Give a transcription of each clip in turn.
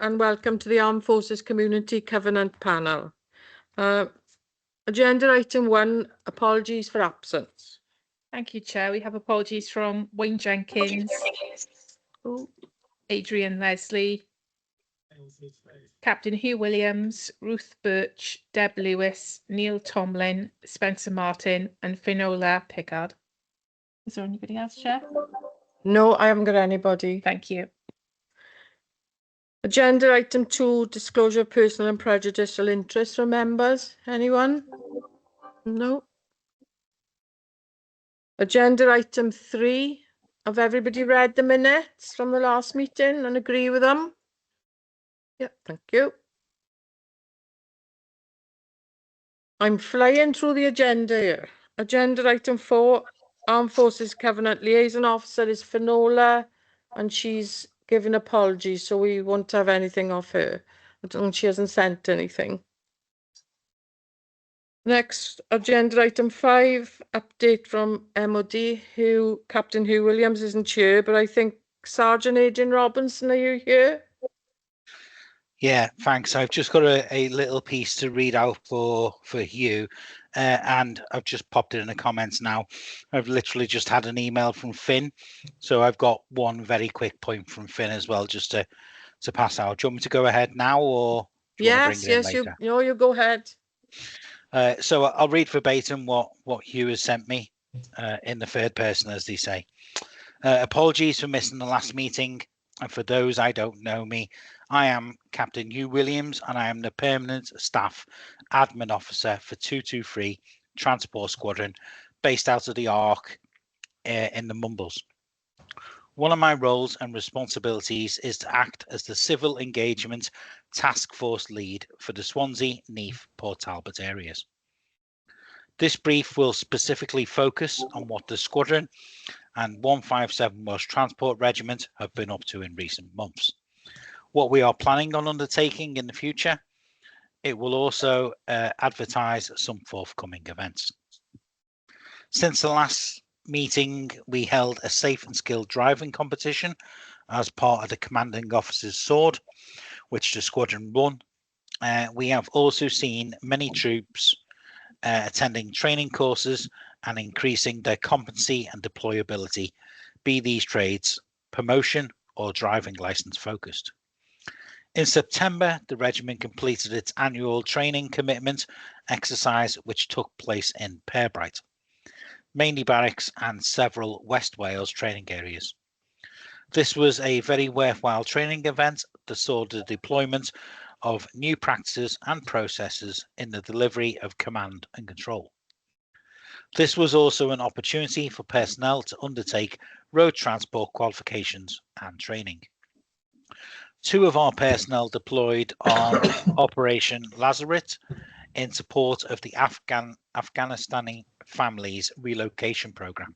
and welcome to the Armed Forces Community Covenant Panel. Agenda item 1, apologies for absence. Thank you, Chair. We have apologies from Wayne Jenkins, Adrian Leslie, Captain Hugh Williams, Ruth Birch, Deb Lewis, Neil Tomlin, Spencer Martin, and Finola Pickard. Is there anybody else, Chair? No, I haven't got anybody. Thank you. Agenda item 2, disclosure of personal and prejudicial interests from members. Anyone? No. Agenda item 3. Have everybody read the minutes from the last meeting and agree with them? Yeah, thank you. I'm flying through the agenda here. Agenda item 4, Armed Forces Covenant Liaison Officer is Finola, and she's given apologies, so we won't have anything off her. I don't think she hasn't sent anything. Next, agenda item 5, update from MOD. Captain Hugh Williams isn't here, but I think Sergeant Adrian Robinson, are you here? Yeah, thanks. I've just got a little piece to read out for Hugh, and I've just popped it in the comments now. I've literally just had an email from Finn, so I've got one very quick point from Finn as well, just to pass out. Do you want me to go ahead now, or do you want to bring it in later? You go ahead. So I'll read verbatim what Hugh has sent me in the third person, as they say. Apologies for missing the last meeting, and for those I don't know me, I am Captain Hugh Williams, and I am the permanent staff admin officer for 223 Transport Squadron, based out of the Ark in the Mumbles. One of my roles and responsibilities is to act as the Civil Engagement Task Force lead for the Swansea, Neath, Port Talbot areas. This brief will specifically focus on what the squadron and 157 Welsh Transport Regiment have been up to in recent months. What we are planning on undertaking in the future. It will also advertise some forthcoming events. Since the last meeting, we held a safe and skilled driving competition as part of the commanding officer's sword, which the squadron won. We have also seen many troops attending training courses and increasing their competency and deployability, be these trades promotion or driving license focused. In September, the regiment completed its annual training commitment exercise, which took place in Pearbright, mainly barracks and several West Wales training areas. This was a very worthwhile training event that saw the deployment of new practices and processes in the delivery of command and control. This was also an opportunity for personnel to undertake road transport qualifications and training. 2 of our personnel deployed on Operation Lazaret in support of the Afghanistani families relocation program,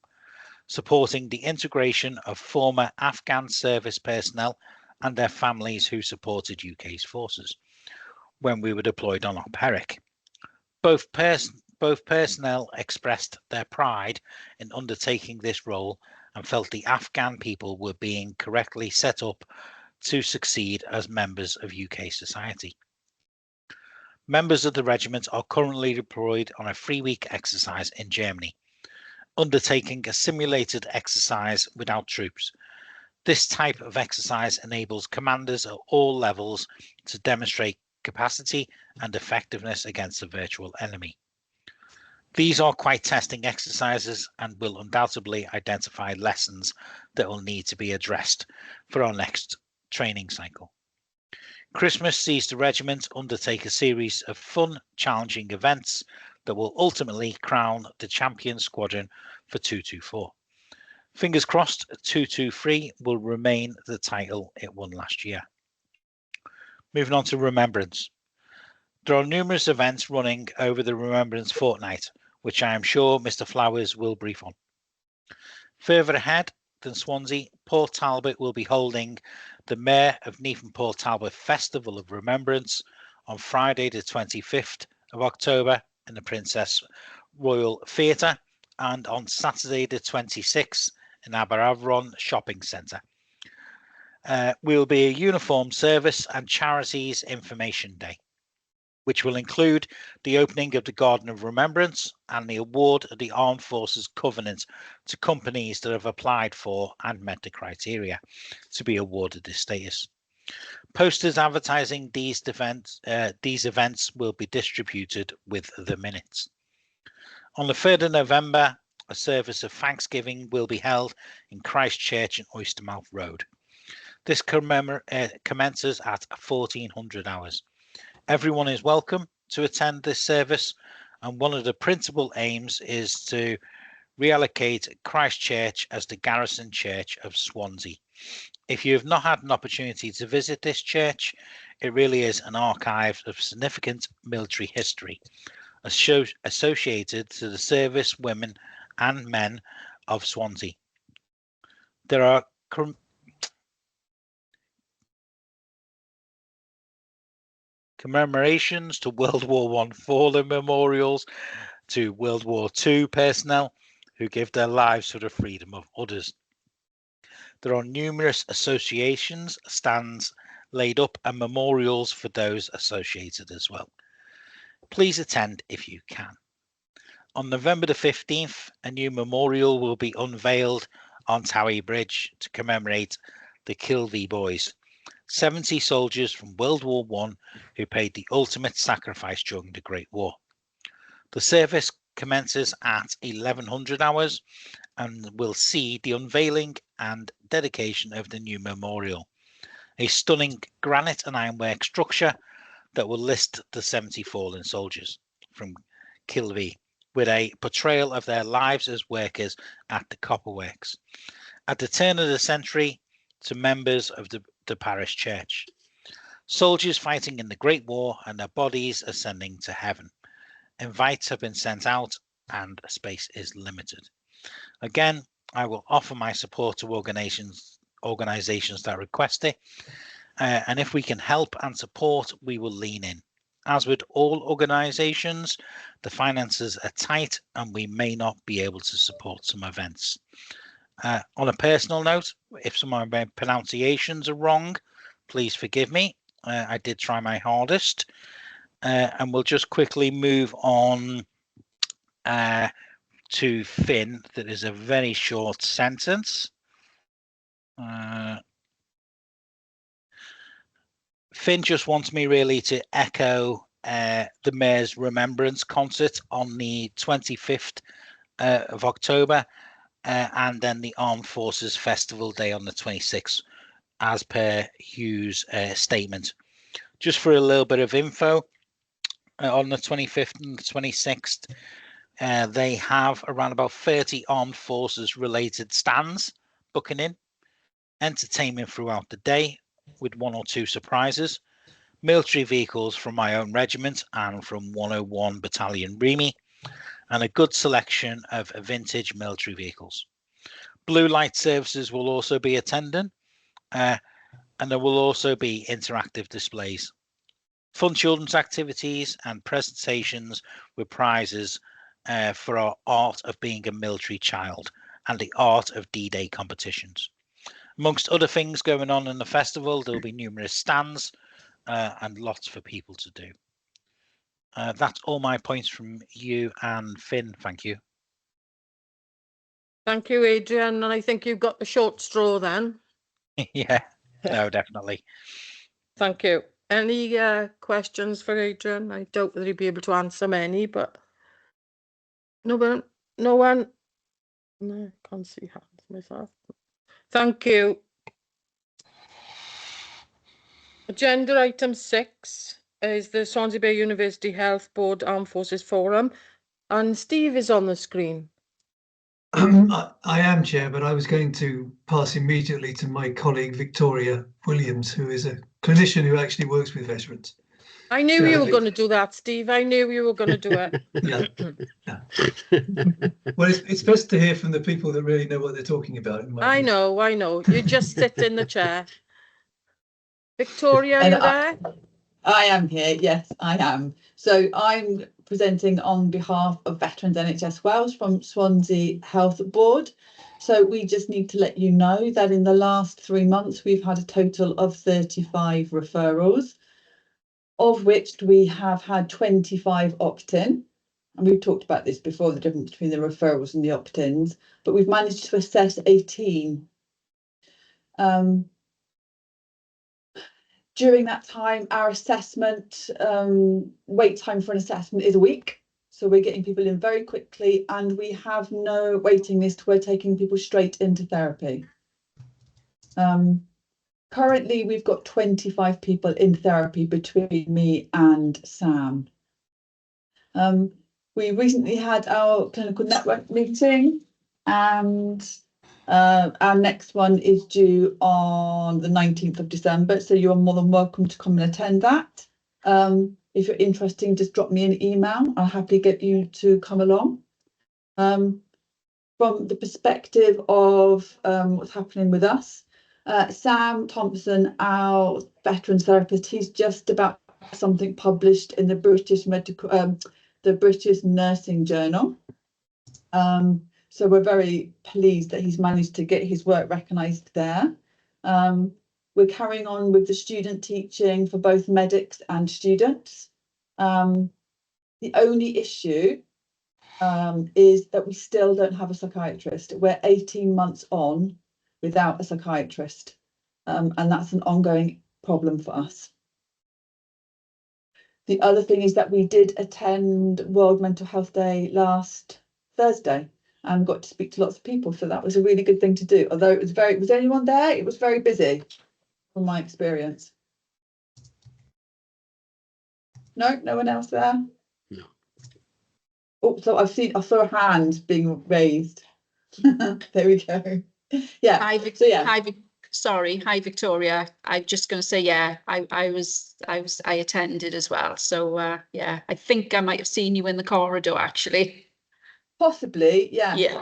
supporting the integration of former Afghan service personnel and their families who supported UK's forces when we were deployed on Op Herrick. Both personnel expressed their pride in undertaking this role and felt the Afghan people were being correctly set up to succeed as members of UK society. Members of the regiment are currently deployed on a 3-week exercise in Germany, undertaking a simulated exercise without troops. This type of exercise enables commanders at all levels to demonstrate capacity and effectiveness against a virtual enemy. These are quite testing exercises and will undoubtedly identify lessons that will need to be addressed for our next training cycle. Christmas sees the regiment undertake a series of fun, challenging events that will ultimately crown the champion squadron for 224. Fingers crossed, 223 will remain the title it won last year. Moving on to Remembrance. There are numerous events running over the Remembrance fortnight, which I am sure Mr. Flowers will brief on. Further ahead than Swansea, Port Talbot will be holding the Mayor of Neath and Port Talbot Festival of Remembrance on Friday the 25th of October in the Princess Royal Theatre and on Saturday the 26th in Aberavon Shopping Centre. will be a uniformed service and charities information day, which will include the opening of the Garden of Remembrance and the award of the Armed Forces Covenant to companies that have applied for and met the criteria to be awarded this status. Posters advertising these events will be distributed with the minutes. On the 3rd of November, a service of Thanksgiving will be held in Christchurch and Oystermouth Road. This commences at 1400 hours. Everyone is welcome to attend this service, and one of the principal aims is to reallocate Christchurch as the garrison church of Swansea. If you have not had an opportunity to visit this church, it really is an archive of significant military history associated to the service women and men of Swansea. There are commemorations to World War I fallen memorials, to World War II personnel who give their lives for the freedom of others. There are numerous associations, stands laid up, and memorials for those associated as well. Please attend if you can. On November the 15th, a new memorial will be unveiled on Towie Bridge to commemorate the Kilvey boys, 70 soldiers from World War I who paid the ultimate sacrifice during the Great War. The service commences at 1100 hours and will see the unveiling and dedication of the new memorial, a stunning granite and ironwork structure that will list the 70 fallen soldiers from Kilvey, with a portrayal of their lives as workers at the copperworks at the turn of the century to members of the parish church. Soldiers fighting in the Great War and their bodies ascending to heaven. Invites have been sent out and space is limited. Again, I will offer my support to organizations that request it. And if we can help and support, we will lean in. As with all organizations, the finances are tight and we may not be able to support some events. On a personal note, if some of my pronunciations are wrong, please forgive me. I did try my hardest. And we'll just quickly move on to Finn. That is a very short sentence. Finn just wants me really to echo the Mayor's Remembrance concert on the 25th of October and then the Armed Forces Festival Day on the 26th, as per Hugh's statement. Just for a little bit of info, on the 25th and the 26th, they have around about 30 armed forces related stands booking in, entertainment throughout the day with 1 or 2 surprises, military vehicles from my own regiment and from 101 Battalion Remy, and a good selection of vintage military vehicles. Blue light services will also be attending, and there will also be interactive displays. Fun children's activities and presentations with prizes for our art of being a military child and the art of D-Day competitions. Amongst other things going on in the festival, there will be numerous stands and lots for people to do. That's all my points from you and Finn. Thank you. Thank you, Adrian. And I think you've got the short straw then. Yeah, no, definitely. Thank you. Any questions for Adrian? I doubt that he'd be able to answer many, but no one? No, I can't see hands myself. Thank you. Agenda item 6 is the Swansea Bay University Health Board Armed Forces Forum, and Steve is on the screen. I am, Chair, but I was going to pass immediately to my colleague Victoria Williams, who is a clinician who actually works with veterans. I knew you were going to do that, Steve. I knew you were going to do it. Yeah. Well, it's best to hear from the people that really know what they're talking about. I know. You just sit in the chair. Victoria, are you there? I am here, yes, I am. So I'm presenting on behalf of Veterans NHS Wales from Swansea Health Board. So we just need to let you know that in the last 3 months, we've had a total of 35 referrals, of which we have had 25 opt-in. And we've talked about this before, the difference between the referrals and the opt-ins, but we've managed to assess 18. During that time, our assessment, wait time for an assessment is a week. So we're getting people in very quickly and we have no waiting list. We're taking people straight into therapy. Currently, we've got 25 people in therapy between me and Sam. We recently had our clinical network meeting and our next one is due on the 19th of December, so you are more than welcome to come and attend that. If you're interested, just drop me an email. I'll happily get you to come along. From the perspective of what's happening with us, Sam Thompson, our veterans therapist, he's just about something published in the British Nursing Journal. So we're very pleased that he's managed to get his work recognised there. We're carrying on with the student teaching for both medics and students. The only issue is that we still don't have a psychiatrist. We're 18 months on without a psychiatrist, and that's an ongoing problem for us. The other thing is that we did attend World Mental Health Day last Thursday and got to speak to lots of people, so that was a really good thing to do. Although it was was anyone there? It was very busy from my experience. No, no one else there? No. Oh, so I saw a hand being raised. There we go. Yeah. Hi, So yeah. Hi, Victoria. I'm just going to say, yeah, I attended as well. So yeah, I think I might have seen you in the corridor actually. Possibly, yeah. Yeah.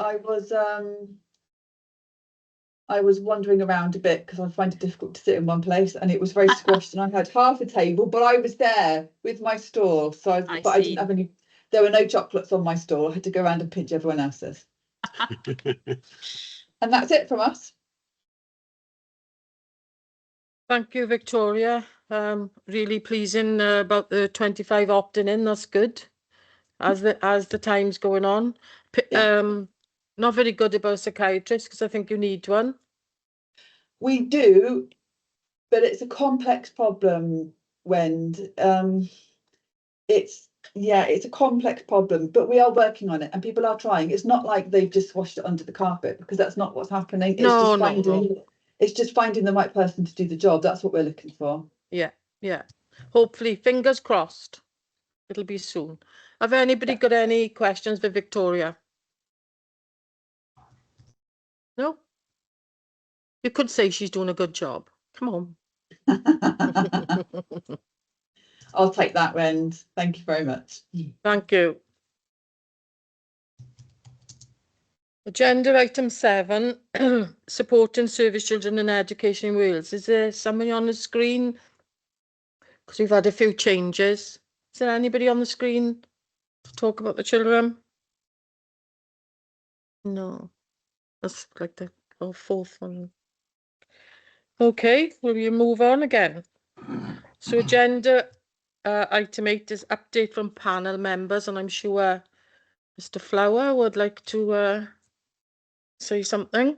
I was wandering around a bit because I find it difficult to sit in one place, and it was very squashed, and I had half a table, but I was there with my stall, so I didn't have any. There were no chocolates on my stall. I had to go around and pinch everyone else's. And that's it from us. Thank you, Victoria. Really pleasing about the 25 opting in. That's good. As the time's going on. Not very good about psychiatrists because I think you need one. We do, but it's a complex problem, Wend. It's a complex problem, but we are working on it and people are trying. It's not like they've just washed it under the carpet, because that's not what's happening. It's just finding the right person to do the job. That's what we're looking for. Yeah. Hopefully, fingers crossed, it'll be soon. Have anybody got any questions for Victoria? No? You could say she's doing a good job. Come on. I'll take that, Wend. Thank you very much. Thank you. Agenda item 7, supporting service children in education in Wales. Is there somebody on the screen? Because we've had a few changes. Is there anybody on the screen to talk about the children? No. That's like the fourth one. Okay, will you move on again? So agenda item 8 is update from panel members, and I'm sure Mr. Flower would like to say something.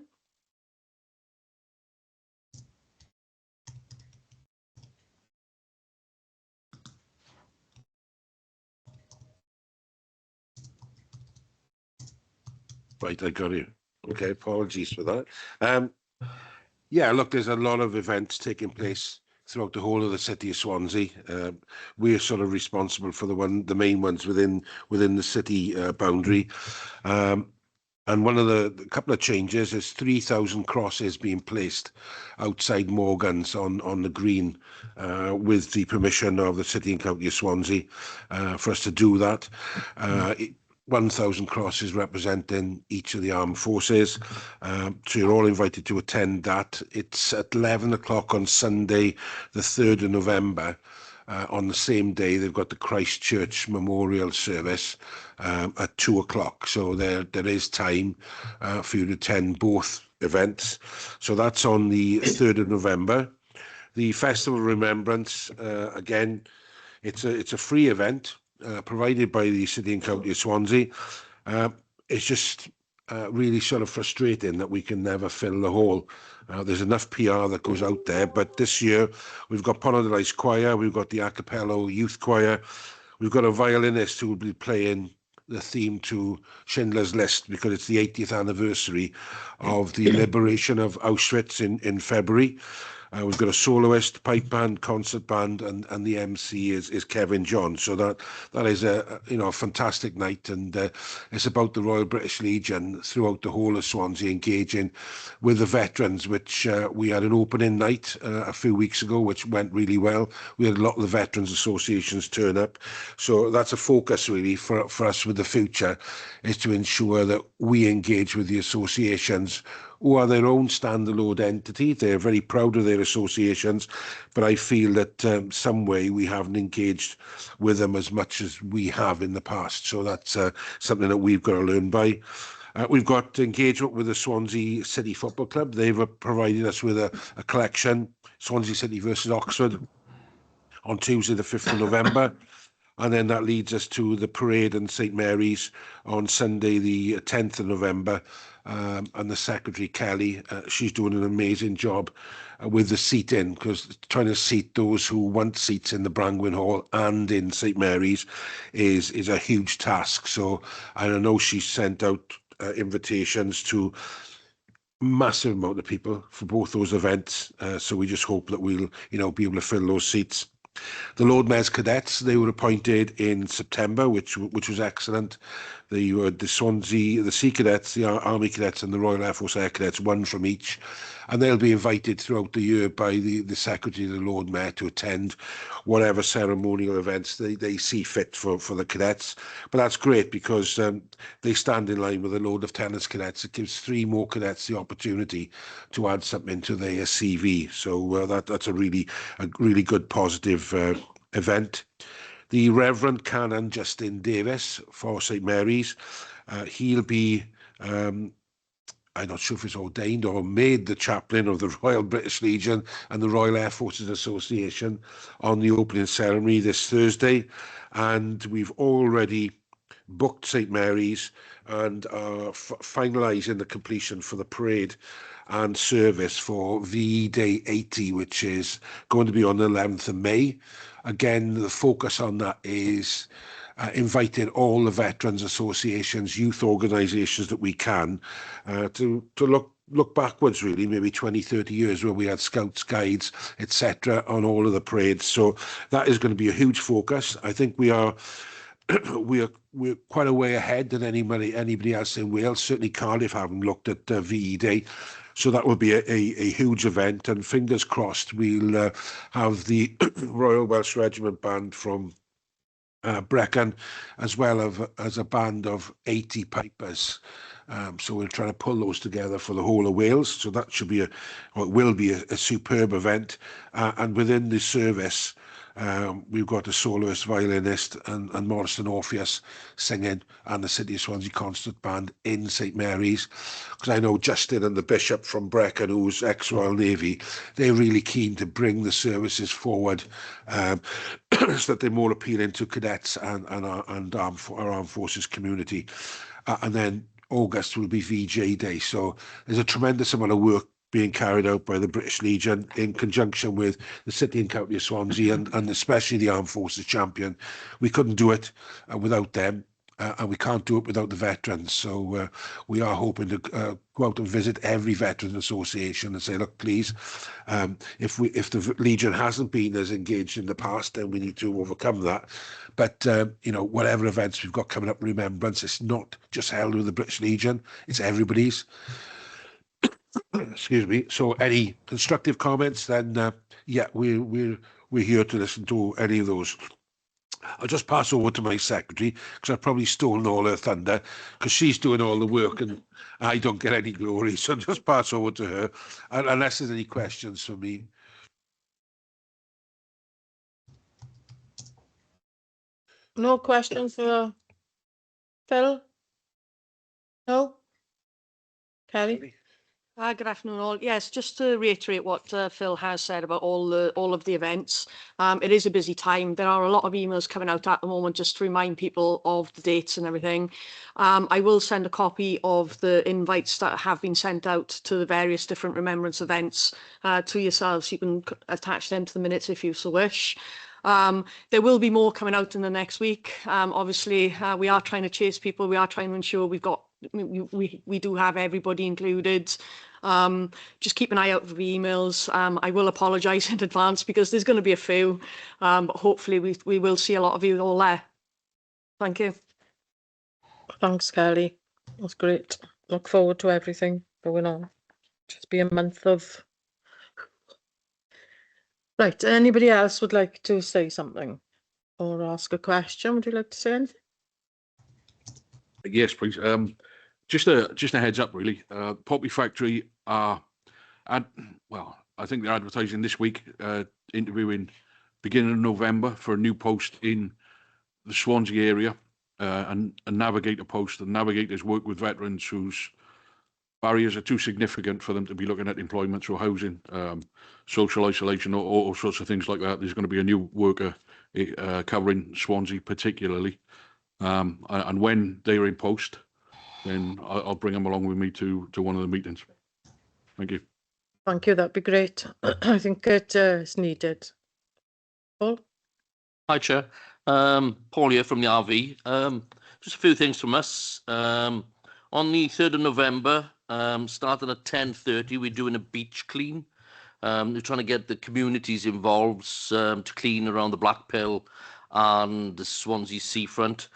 Right, I got you. Okay, apologies for that. Yeah, look, there's a lot of events taking place throughout the whole of the city of Swansea. We're sort of responsible for the main ones within the city boundary. And one of the couple of changes is 3,000 crosses being placed outside Morgan's on the green, with the permission of the City and County of Swansea, for us to do that. 1,000 crosses representing each of the armed forces. So you're all invited to attend that. It's at 11 o'clock on Sunday, the 3rd of November. On the same day, they've got the Christchurch Memorial Service at 2 o'clock. So there is time for you to attend both events. So that's on the 3rd of November. The Festival of Remembrance, again, it's a free event provided by the City and County of Swansea. It's just really sort of frustrating that we can never fill the hall. There's enough PR that goes out there, but this year we've got Ponadelice Choir, we've got the a cappella youth choir, we've got a violinist who will be playing the theme to Schindler's List because it's the 80th anniversary of the liberation of Auschwitz in February. We've got a soloist, pipe band, concert band, and the MC is Kevin John. So that is a fantastic night, and it's about the Royal British Legion throughout the whole of Swansea, engaging with the veterans. Which we had an opening night a few weeks ago, which went really well. We had a lot of the veterans associations turn up, so that's a focus really for us with the future, is to ensure that we engage with the associations who are their own standalone entity. They're very proud of their associations, but I feel that some way we haven't engaged with them as much as we have in the past. So that's something that we've got to learn by. We've got engagement with the Swansea City Football Club. They've provided us with a collection, Swansea City versus Oxford, on Tuesday the 5th of November. And then that leads us to the parade in St Mary's on Sunday, the 10th of November. And the secretary, Kelly, she's doing an amazing job with the seating, because trying to seat those who want seats in the Brangwyn Hall and in St Mary's is a huge task. So I know she's sent out invitations to massive amount of people for both those events. So we just hope that we'll, be able to fill those seats. The Lord Mayor's Cadets, they were appointed in September, which was excellent. They were the Swansea, the Sea Cadets, the Army Cadets and the Royal Air Force Air Cadets, one from each. And they'll be invited throughout the year by the Secretary of the Lord Mayor to attend whatever ceremonial events they see fit for the cadets. But that's great because they stand in line with a load of Lieutenants Cadets. It gives 3 more cadets the opportunity to add something to their CV. So that's a really good positive event. The Reverend Canon Justin Davis for St Mary's, he'll be, I'm not sure if it's ordained or made the chaplain of the Royal British Legion and the Royal Air Forces Association on the opening ceremony this Thursday. And we've already booked St Mary's and are finalising the completion for the parade and service for VE Day 80, which is going to be on the 11th of May. Again, the focus on that is inviting all the veterans associations, youth organisations that we can to look backwards, really, maybe 20, 30 years where we had scouts, guides, etc. on all of the parades. So that is going to be a huge focus. I think we are we're quite a way ahead than anybody else in Wales. Certainly Cardiff haven't looked at VE Day. So that will be a huge event, and fingers crossed we'll have the Royal Welsh Regiment Band from Brecon, as well as a band of 80 pipers. So we'll try to pull those together for the whole of Wales. So that should be will be a superb event. And within the service, we've got a soloist, violinist, and Morrison Orpheus singing, and the City of Swansea Concert Band in St Mary's. Because I know Justin and the Bishop from Brecon, who's ex-Royal Navy, they're really keen to bring the services forward so that they're more appealing to cadets and our armed forces community. And then August will be VJ Day. So there's a tremendous amount of work being carried out by the British Legion in conjunction with the City and County of Swansea and especially the Armed Forces Champion. We couldn't do it without them, and we can't do it without the veterans. So we are hoping to go out and visit every veterans association and say, look, please, if the Legion hasn't been as engaged in the past, then we need to overcome that. But whatever events we've got coming up in remembrance, it's not just held with the British Legion, it's everybody's. Excuse me. So any constructive comments, then yeah, we're here to listen to any of those. I'll just pass over to my secretary, because I've probably stolen all her thunder, because she's doing all the work and I don't get any glory. So just pass over to her, unless there's any questions for me. No questions for Phil? No? Kelly? Good afternoon all. Yes, just to reiterate what Phil has said about all of the events. It is a busy time. There are a lot of emails coming out at the moment just to remind people of the dates and everything. I will send a copy of the invites that have been sent out to the various different remembrance events to yourselves. You can attach them to the minutes if you so wish. There will be more coming out in the next week. Obviously, we are trying to chase people. We are trying to ensure we've got we do have everybody included. Just keep an eye out for the emails. I will apologise in advance because there's going to be a few, but hopefully we will see a lot of you all there. Thank you. Thanks, Kelly. That's great. Look forward to everything going on. Just be a month of... Right, anybody else would like to say something or ask a question? Would you like to say anything? Yes, please. Just a heads up, really. Poppy Factory are, I think they're advertising this week, interviewing beginning of November for a new post in the Swansea area, and a navigator post. And navigators work with veterans whose barriers are too significant for them to be looking at employment through housing, social isolation, or all sorts of things like that. There's going to be a new worker covering Swansea particularly, and when they're in post, then I'll bring them along with me to one of the meetings. Thank you. Thank you, that'd be great. I think it is needed. Paul? Hi, Chair. Paul here from the RV. Just a few things from us. On the 3rd of November, starting at 10:30, we're doing a beach clean. We're trying to get the communities involved to clean around the Black Pearl and the Swansea seafront.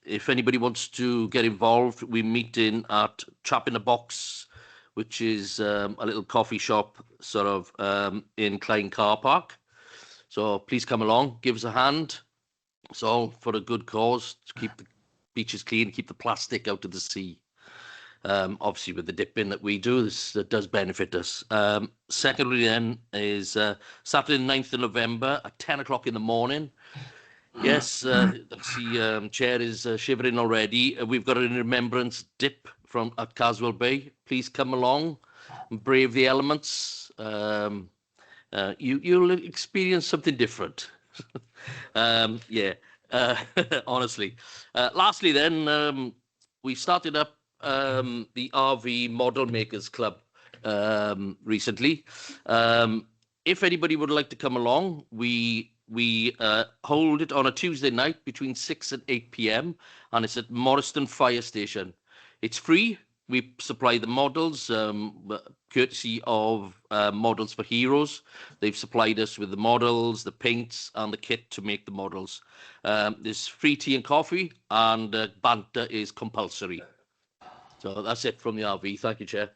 If anybody wants to get involved, we're meeting at Trap in a Box, which is a little coffee shop sort of in Klein Car Park. So please come along, give us a hand. It's all for a good cause, to keep the beaches clean, keep the plastic out of the sea. Obviously, with the dipping that we do, that does benefit us. Secondly, then, is Saturday, 9th of November at 10 o'clock in the morning. Yes, the chair is shivering already. We've got a remembrance dip at Caswell Bay. Please come along and brave the elements. You'll experience something different. Honestly. Lastly, then, we started up the RV Model Makers Club recently. If anybody would like to come along, we hold it on a Tuesday night between 6 and 8 p.m. and it's at Morriston Fire Station. It's free. We supply the models, courtesy of Models for Heroes. They've supplied us with the models, the paints, and the kit to make the models. There's free tea and coffee, and banter is compulsory. So that's it from the RV. Thank you, Chair.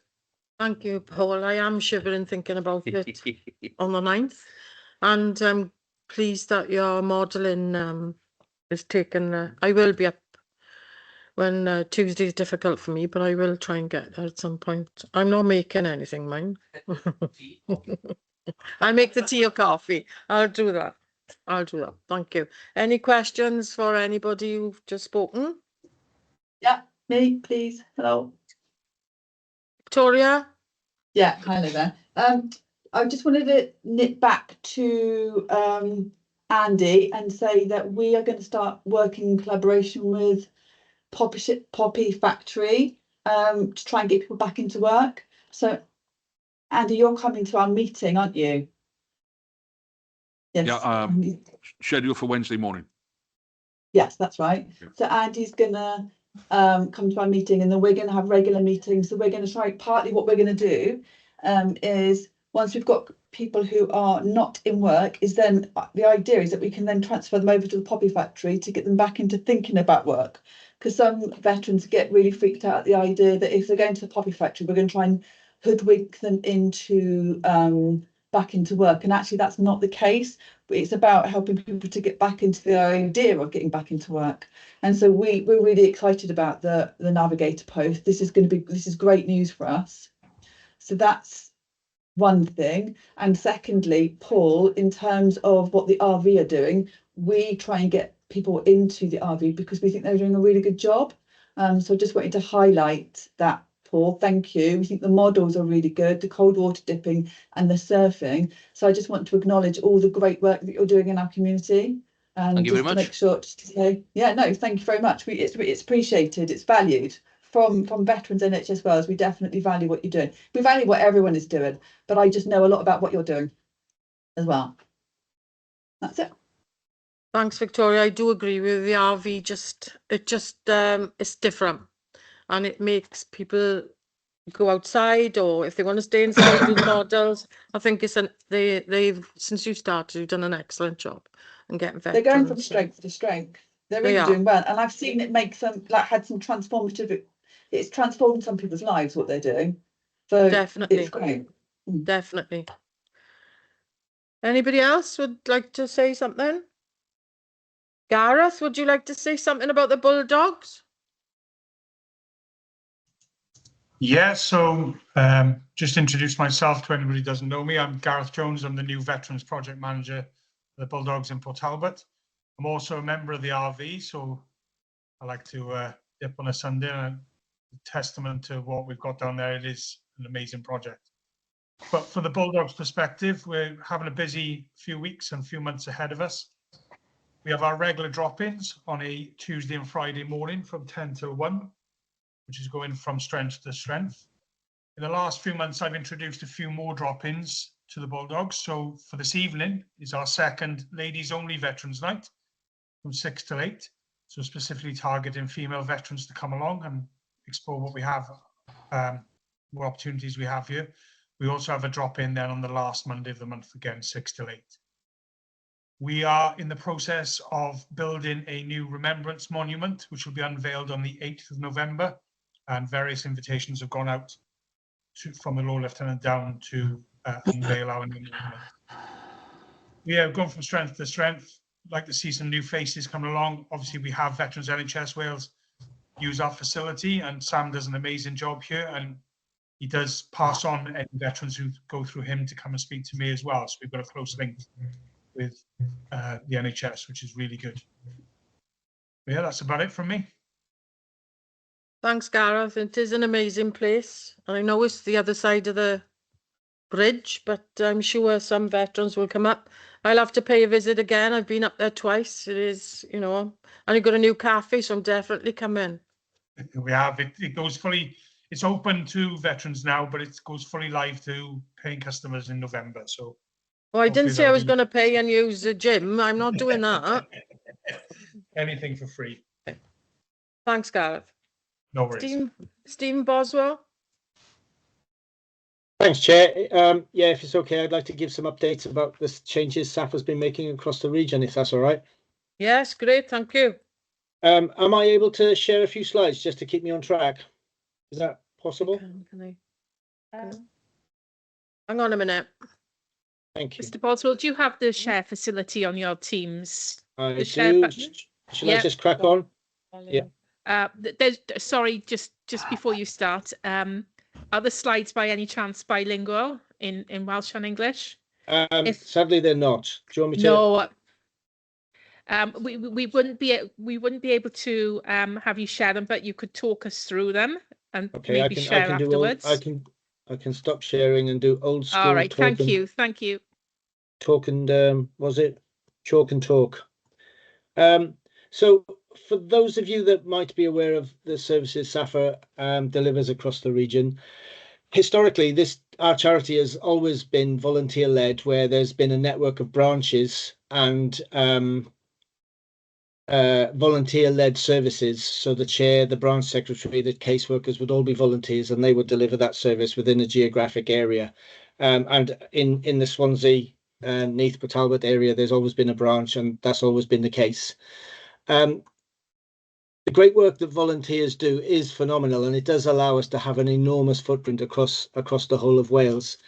Thank you, Paul. I am shivering thinking about it on the 9th. And I'm pleased that your modelling is taken. I will be up when Tuesday is difficult for me, but I will try and get there at some point. I'm not making anything, mind. I'll make the tea or coffee. I'll do that. Thank you. Any questions for anybody who've just spoken? Yeah, me, please. Hello. Victoria? Yeah, hello there. I just wanted to nip back to Andy and say that we are going to start working in collaboration with Poppy Factory to try and get people back into work. So, Andy, you're coming to our meeting, aren't you? Yes. Yeah, scheduled for Wednesday morning. Yes, that's right. Yeah. So Andy's gonna come to our meeting, and then we're gonna have regular meetings. So we're gonna try, partly what we're gonna do is, once we've got people who are not in work, is then the idea is that we can then transfer them over to the Poppy Factory to get them back into thinking about work. Because some veterans get really freaked out at the idea that if they're going to the Poppy Factory, we're going to try and hoodwink them into back into work. And actually that's not the case, but it's about helping people to get back into the idea of getting back into work. And so we're really excited about the Navigator post. This is great news for us. So that's one thing. And secondly, Paul, in terms of what the RV are doing, we try and get people into the RV because we think they're doing a really good job. So I just wanted to highlight that, Paul. Thank you. We think the models are really good, the cold water dipping and the surfing. So I just want to acknowledge all the great work that you're doing in our community. And Thank you just very to much. make sure to say, yeah, no, thank you very much. It's appreciated, it's valued from veterans NHS Wales. We definitely value what you're doing. We value what everyone is doing, but I just know a lot about what you're doing as well. That's it. Thanks, Victoria. I do agree with the RV. It's different, and it makes people go outside, or if they want to stay inside with models. I think they've since you started, you've done an excellent job in getting They're going from veterans. strength to strength. They're They really are. doing well, and I've seen it make some had some transformative. It's transformed some people's lives what they're doing. So Definitely. it's great. Definitely. Anybody else would like to say something? Gareth, would you like to say something about the Bulldogs? Yeah, so just introduce myself to anybody who doesn't know me. I'm Gareth Jones. I'm the new Veterans Project Manager for the Bulldogs in Port Talbot. I'm also a member of the RV, so I like to dip on a Sunday, and a testament to what we've got down there. It is an amazing project. But for the Bulldogs perspective, we're having a busy few weeks and few months ahead of us. We have our regular drop-ins on a Tuesday and Friday morning from 10 till 1, which is going from strength to strength. In the last few months, I've introduced a few more drop-ins to the Bulldogs. So for this evening is our second ladies only veterans night from 6 till 8. So specifically targeting female veterans to come along and explore what we have, what opportunities we have here. We also have a drop-in then on the last Monday of the month, again, 6 till 8. We are in the process of building a new remembrance monument, which will be unveiled on the 8th of November, and various invitations have gone out from the Lord Lieutenant down to unveil our new monument. We have gone from strength to strength. I'd like to see some new faces coming along. Obviously, we have Veterans NHS Wales use our facility, and Sam does an amazing job here, and he does pass on any veterans who go through him to come and speak to me as well. So we've got a close link with the NHS, which is really good. But yeah, that's about it from me. Thanks, Gareth. It is an amazing place. I know it's the other side of the bridge, but I'm sure some veterans will come up. I'll have to pay a visit again. I've been up there twice. It is, you know, and you've got a new cafe, so I'm definitely coming. We have it. It goes fully. It's open to veterans now, but it goes fully live to paying customers in November. So. Well, I didn't say I was going to pay and use the gym. I'm not doing that. Anything for free. Thanks, Gareth. No worries. Stephen Boswell. Thanks, Chair. Yeah, if it's okay, I'd like to give some updates about the changes SAF has been making across the region, if that's all right. Yes, great. Thank you. Am I able to share a few slides just to keep me on track? Is that possible? Can I? Hang on a minute. Thank you. Mr. Boswell, do you have the share facility on your Teams? I The share do. button? Shall I just crack on? Yeah. Sorry, just before you start, are the slides by any chance bilingual in Welsh and English? Sadly, they're not. Do you want me to? No. We wouldn't be able to have you share them, but you could talk us through them and maybe share afterwards. I can stop sharing and do old school. All right. Thank you. Talk and was it chalk and talk? So for those of you that might be aware of the services SAFA delivers across the region, historically, our charity has always been volunteer-led, where there's been a network of branches and volunteer-led services. So the chair, the branch secretary, the caseworkers would all be volunteers, and they would deliver that service within a geographic area. And in the Swansea, Neath, Port Talbot area, there's always been a branch, and that's always been the case. The great work that volunteers do is phenomenal, and it does allow us to have an enormous footprint across the whole of Wales.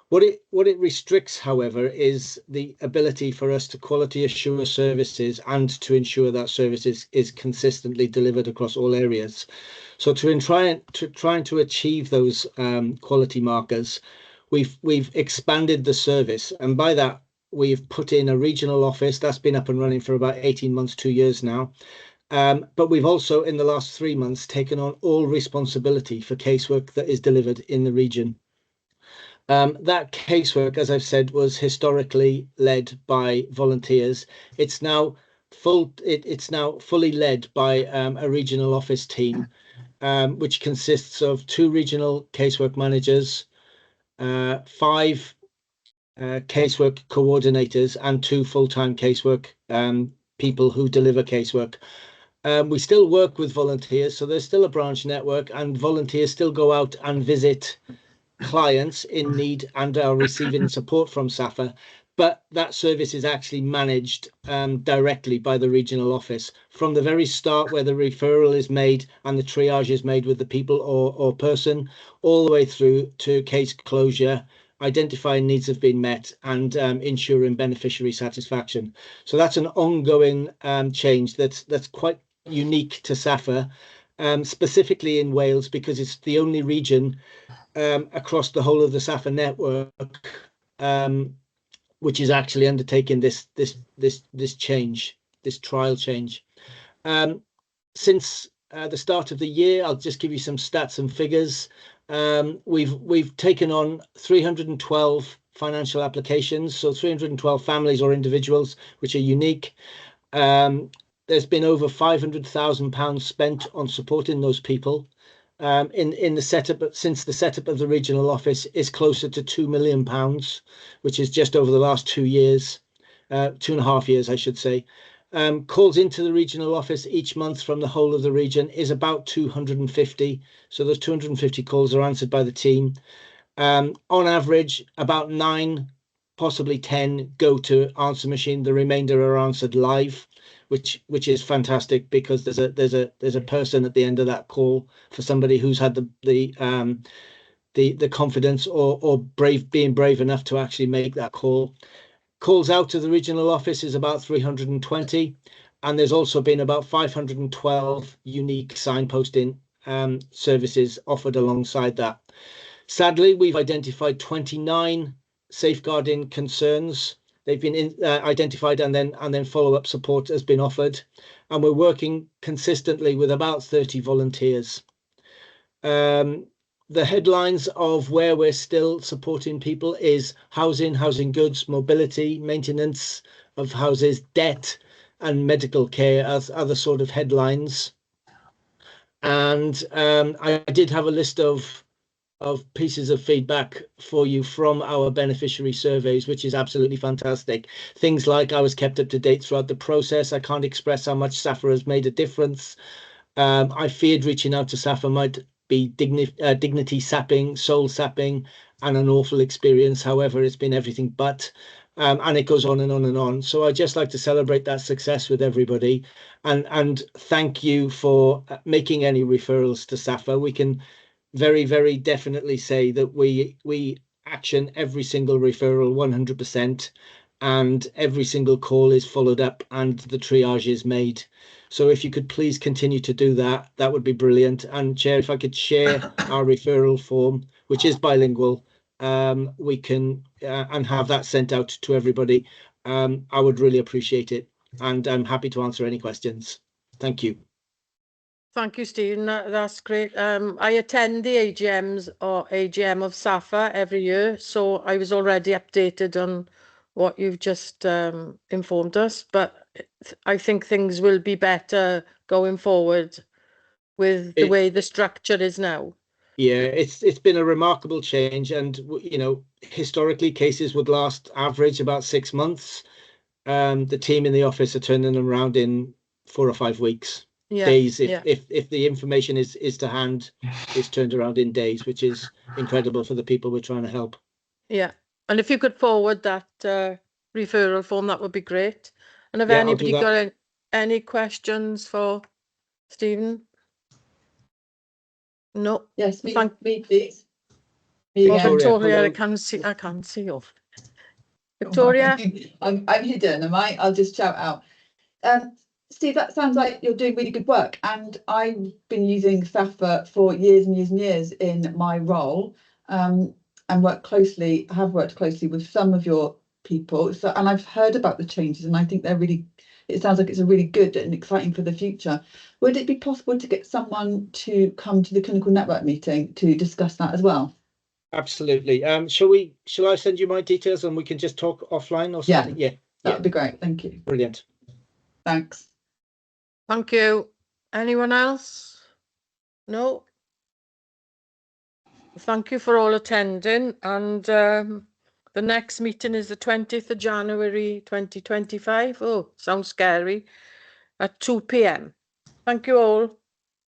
What it restricts, however, is the ability for us to quality assure services and to ensure that services is consistently delivered across all areas. So trying to achieve those quality markers, we've expanded the service, and by that we've put in a regional office that's been up and running for about 18 months, 2 years now. But we've also, in the last 3 months, taken on all responsibility for casework that is delivered in the region. That casework, as I've said, was historically led by volunteers. It's now fully led by a regional office team, which consists of 2 regional casework managers, 5 casework coordinators, and 2 full-time casework people who deliver casework. We still work with volunteers, so there's still a branch network, and volunteers still go out and visit clients in need and are receiving support from SAFA, but that service is actually managed directly by the regional office from the very start, where the referral is made and the triage is made with the people or person, all the way through to case closure, identifying needs have been met, and ensuring beneficiary satisfaction. So that's an ongoing change that's quite unique to SAFA, specifically in Wales, because it's the only region across the whole of the SAFA network which is actually undertaking this change, this trial change. Since the start of the year, I'll just give you some stats and figures. We've taken on 312 financial applications, so 312 families or individuals which are unique. There's been over £500,000 spent on supporting those people. In the setup, but since the setup of the regional office is closer to £2 million, which is just over the last 2 years, 2.5 years, I should say. Calls into the regional office each month from the whole of the region is about 250. So those 250 calls are answered by the team. On average, about 9, possibly 10 go to answer machine. The remainder are answered live, which is fantastic, because there's a person at the end of that call for somebody who's had the confidence or being brave enough to actually make that call. Calls out to the regional office is about 320, and there's also been about 512 unique signposting services offered alongside that. Sadly, we've identified 29 safeguarding concerns. They've been identified, and then follow-up support has been offered, and we're working consistently with about 30 volunteers. The headlines of where we're still supporting people is housing, housing goods, mobility, maintenance of houses, debt, and medical care as other sort of headlines. And I did have a list of pieces of feedback for you from our beneficiary surveys, which is absolutely fantastic. Things like, I was kept up to date throughout the process. I can't express how much SAFA has made a difference. I feared reaching out to SAFA might be dignity sapping, soul sapping, and an awful experience. However, it's been everything but, and it goes on and on and on. So I just like to celebrate that success with everybody, and thank you for making any referrals to SAFA. We can very, very definitely say that we action every single referral 100%, and every single call is followed up and the triage is made. So if you could please continue to do that, that would be brilliant. And Chair, if I could share our referral form, which is bilingual, we can and have that sent out to everybody. I would really appreciate it, and I'm happy to answer any questions. Thank you. Thank you, Stephen. That's great. I attend the AGMs or AGM of SAFA every year, so I was already updated on what you've just informed us, but I think things will be better going forward with the way the structure is now. Yeah, it's been a remarkable change, and historically cases would last average about 6 months. The team in the office are turning them around in 4 or 5 weeks. Days, if the information is to hand, it's turned around in days, which is incredible for the people we're trying to help. Yeah, and if you could forward that referral form, that would be great. And have anybody got any questions for Stephen? No. Yes, me please. Victoria, I can't see you. Victoria? I'm hidden, am I? I'll just shout out. Steve, that sounds like you're doing really good work, and I've been using SAFA for years and years and years in my role, and have worked closely with some of your people. So, and I've heard about the changes, and I think they're really. It sounds like it's a really good and exciting for the future. Would it be possible to get someone to come to the clinical network meeting to discuss that as well? Absolutely. Shall I send you my details and we can just talk offline or something? Yeah. That'd be great. Thank you. Brilliant. Thanks. Thank you. Anyone else? No? Thank you for all attending, and the next meeting is the 20th of January 2025. Oh, sounds scary. At 2 p.m. Thank you all.